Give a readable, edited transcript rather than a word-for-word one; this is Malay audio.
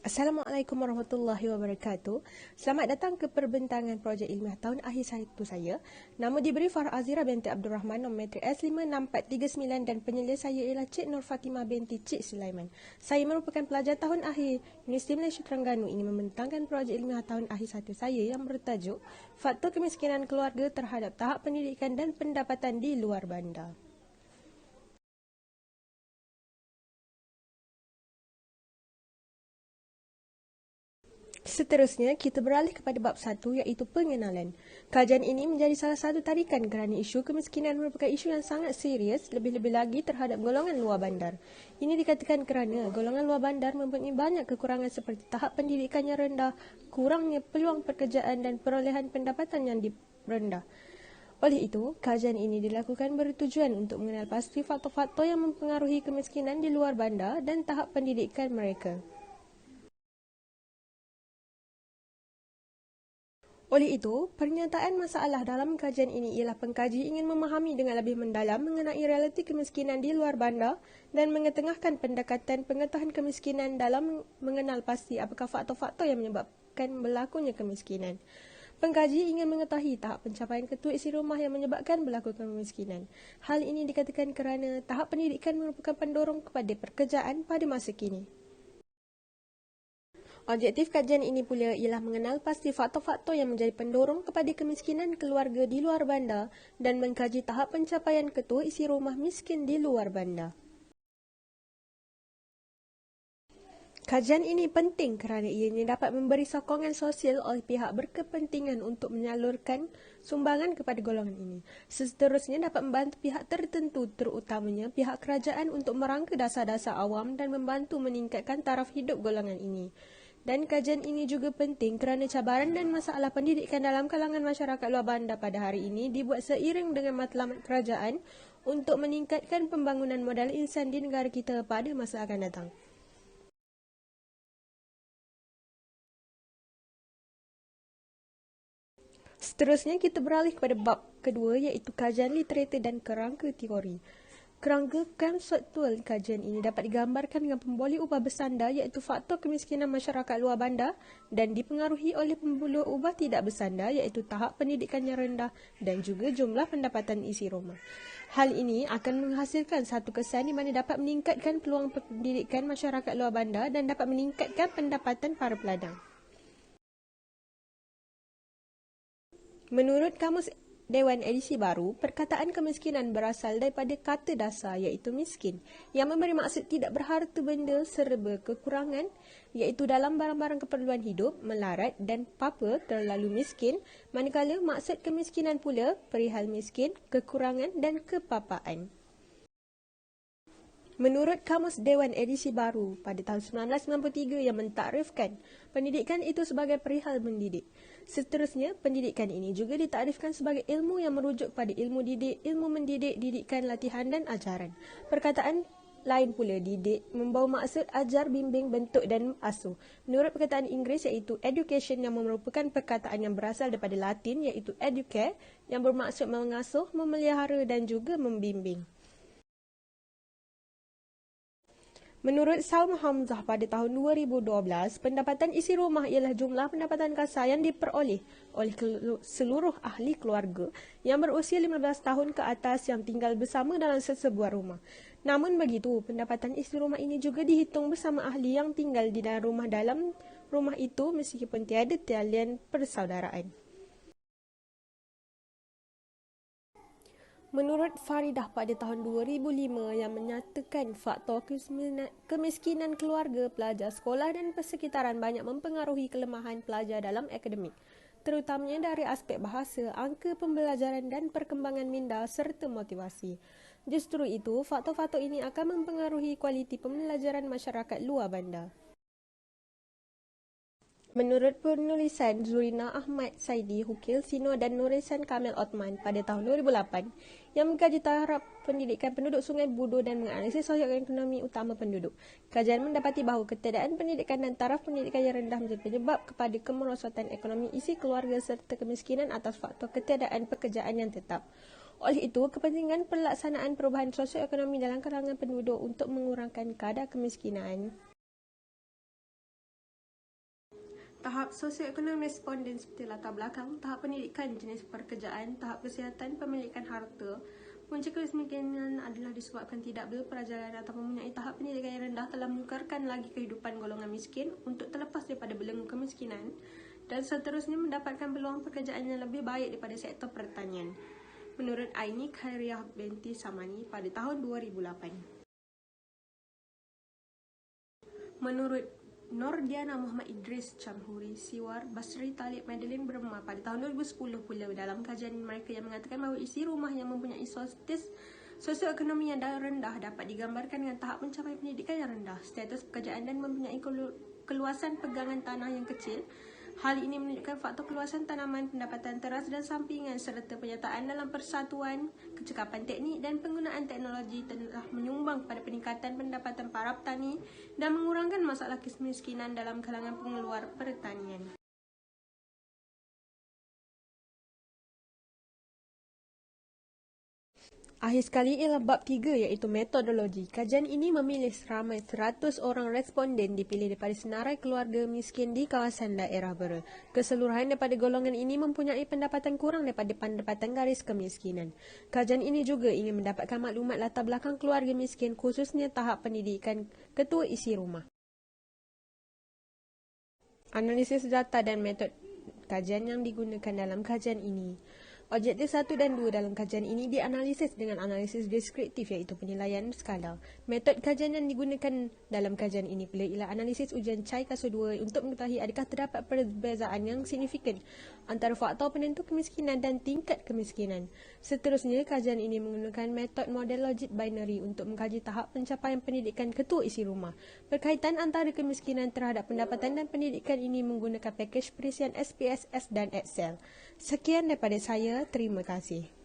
Assalamualaikum warahmatullahi wabarakatuh. Selamat datang ke perbintangan projek ilmiah tahun akhir saya. Nama diberi Farah Azira binti Abdul Rahman, nombor metrik S56439 dan penyelidik saya ialah Cik Nur Fatimah binti Cik Sulaiman. Saya merupakan pelajar tahun akhir Universiti Malaysia Terengganu. Ini membentangkan projek ilmiah tahun akhir saya yang bertajuk Faktor Kemiskinan Keluarga terhadap Tahap Pendidikan dan Pendapatan di Luar Bandar. Seterusnya, kita beralih kepada bab 1 iaitu pengenalan. Kajian ini menjadi salah satu tarikan kerana isu kemiskinan merupakan isu yang sangat serius, lebih-lebih lagi terhadap golongan luar bandar. Ini dikatakan kerana golongan luar bandar mempunyai banyak kekurangan seperti tahap pendidikan yang rendah, kurangnya peluang pekerjaan dan perolehan pendapatan yang rendah. Oleh itu, kajian ini dilakukan bertujuan untuk mengenal pasti faktor-faktor yang mempengaruhi kemiskinan di luar bandar dan tahap pendidikan mereka. Oleh itu, pernyataan masalah dalam kajian ini ialah pengkaji ingin memahami dengan lebih mendalam mengenai realiti kemiskinan di luar bandar dan mengetengahkan pendekatan pengetahuan kemiskinan dalam mengenal pasti apakah faktor-faktor yang menyebabkan berlakunya kemiskinan. Pengkaji ingin mengetahui tahap pencapaian ketua isi rumah yang menyebabkan berlaku kemiskinan. Hal ini dikatakan kerana tahap pendidikan merupakan pendorong kepada pekerjaan pada masa kini. Objektif kajian ini pula ialah mengenal pasti faktor-faktor yang menjadi pendorong kepada kemiskinan keluarga di luar bandar dan mengkaji tahap pencapaian ketua isi rumah miskin di luar bandar. Kajian ini penting kerana ianya dapat memberi sokongan sosial oleh pihak berkepentingan untuk menyalurkan sumbangan kepada golongan ini. Seterusnya dapat membantu pihak tertentu terutamanya pihak kerajaan untuk merangka dasar-dasar awam dan membantu meningkatkan taraf hidup golongan ini. Dan kajian ini juga penting kerana cabaran dan masalah pendidikan dalam kalangan masyarakat luar bandar pada hari ini dibuat seiring dengan matlamat kerajaan untuk meningkatkan pembangunan modal insan di negara kita pada masa akan datang. Seterusnya kita beralih kepada bab kedua iaitu kajian literatur dan kerangka teori. Kerangka konseptual kajian ini dapat digambarkan dengan pemboleh ubah bersandar iaitu faktor kemiskinan masyarakat luar bandar dan dipengaruhi oleh pemboleh ubah tidak bersandar iaitu tahap pendidikan yang rendah dan juga jumlah pendapatan isi rumah. Hal ini akan menghasilkan satu kesan di mana dapat meningkatkan peluang pendidikan masyarakat luar bandar dan dapat meningkatkan pendapatan para peladang. Menurut Kamus Dewan edisi baru, perkataan kemiskinan berasal daripada kata dasar iaitu miskin yang memberi maksud tidak berharta benda serba kekurangan iaitu dalam barang-barang keperluan hidup, melarat dan papa terlalu miskin, manakala maksud kemiskinan pula perihal miskin, kekurangan dan kepapaan. Menurut Kamus Dewan edisi baru pada tahun 1993 yang mentakrifkan pendidikan itu sebagai perihal mendidik. Seterusnya, pendidikan ini juga ditakrifkan sebagai ilmu yang merujuk pada ilmu didik, ilmu mendidik, didikan, latihan dan ajaran. Perkataan lain pula didik membawa maksud ajar, bimbing, bentuk dan asuh. Menurut perkataan Inggeris iaitu education yang merupakan perkataan yang berasal daripada Latin iaitu educare yang bermaksud mengasuh, memelihara dan juga membimbing. Menurut Salma Hamzah pada tahun 2012, pendapatan isi rumah ialah jumlah pendapatan kasar yang diperoleh oleh seluruh ahli keluarga yang berusia 15 tahun ke atas yang tinggal bersama dalam sesebuah rumah. Namun begitu, pendapatan isi rumah ini juga dihitung bersama ahli yang tinggal di dalam rumah itu meskipun tiada talian persaudaraan. Menurut Faridah pada tahun 2005 yang menyatakan faktor kemiskinan keluarga, pelajar sekolah dan persekitaran banyak mempengaruhi kelemahan pelajar dalam akademik, terutamanya dari aspek bahasa, angka pembelajaran dan perkembangan minda serta motivasi. Justru itu, faktor-faktor ini akan mempengaruhi kualiti pembelajaran masyarakat luar bandar. Menurut penulisan Zurina Ahmad Saidi, Hukil Sino dan Nurisan Kamil Othman pada tahun 2008 yang mengkaji taraf pendidikan penduduk Sungai Buloh dan menganalisis sosioekonomi utama penduduk. Kajian mendapati bahawa ketiadaan pendidikan dan taraf pendidikan yang rendah menjadi penyebab kepada kemerosotan ekonomi isi keluarga serta kemiskinan atas faktor ketiadaan pekerjaan yang tetap. Oleh itu, kepentingan pelaksanaan perubahan sosioekonomi dalam kalangan penduduk untuk mengurangkan kadar kemiskinan Tahap sosioekonomi responden seperti latar belakang, tahap pendidikan, jenis pekerjaan, tahap kesihatan, pemilikan harta. Punca kemiskinan adalah disebabkan tidak berperjalanan atau mempunyai tahap pendidikan yang rendah telah menukarkan lagi kehidupan golongan miskin untuk terlepas daripada belenggu kemiskinan dan seterusnya mendapatkan peluang pekerjaan yang lebih baik daripada sektor pertanian. Menurut Aini Khairiyah binti Samani pada tahun 2008. Menurut Nordiana Muhammad Idris Chamhuri Siwar Basri Talib Madeline Burma pada tahun 2010 pula dalam kajian mereka yang mengatakan bahawa isi rumah yang mempunyai status sosioekonomi yang rendah dapat digambarkan dengan tahap mencapai pendidikan yang rendah, status pekerjaan dan mempunyai keluasan pegangan tanah yang kecil. Hal ini menunjukkan faktor keluasan tanaman, pendapatan teras dan sampingan serta penyertaan dalam persatuan, kecekapan teknik dan penggunaan teknologi telah menyumbang pada peningkatan pendapatan para petani dan mengurangkan masalah kemiskinan dalam kalangan pengeluar pertanian. Akhir sekali ialah bab 3 iaitu metodologi. Kajian ini memilih seramai 100 orang responden dipilih daripada senarai keluarga miskin di kawasan daerah Bera. Keseluruhan daripada golongan ini mempunyai pendapatan kurang daripada pendapatan garis kemiskinan. Kajian ini juga ingin mendapatkan maklumat latar belakang keluarga miskin khususnya tahap pendidikan ketua isi rumah. Analisis data dan metod kajian yang digunakan dalam kajian ini. Objektif 1 dan 2 dalam kajian ini dianalisis dengan analisis deskriptif iaitu penilaian skala. Metod kajian yang digunakan dalam kajian ini pula ialah analisis ujian CHAI Kasur 2 untuk mengetahui adakah terdapat perbezaan yang signifikan antara faktor penentu kemiskinan dan tingkat kemiskinan. Seterusnya, kajian ini menggunakan metod model logik binary untuk mengkaji tahap pencapaian pendidikan ketua isi rumah. Berkaitan antara kemiskinan terhadap pendapatan dan pendidikan ini menggunakan pakej perisian SPSS dan Excel. Sekian daripada saya. Terima kasih.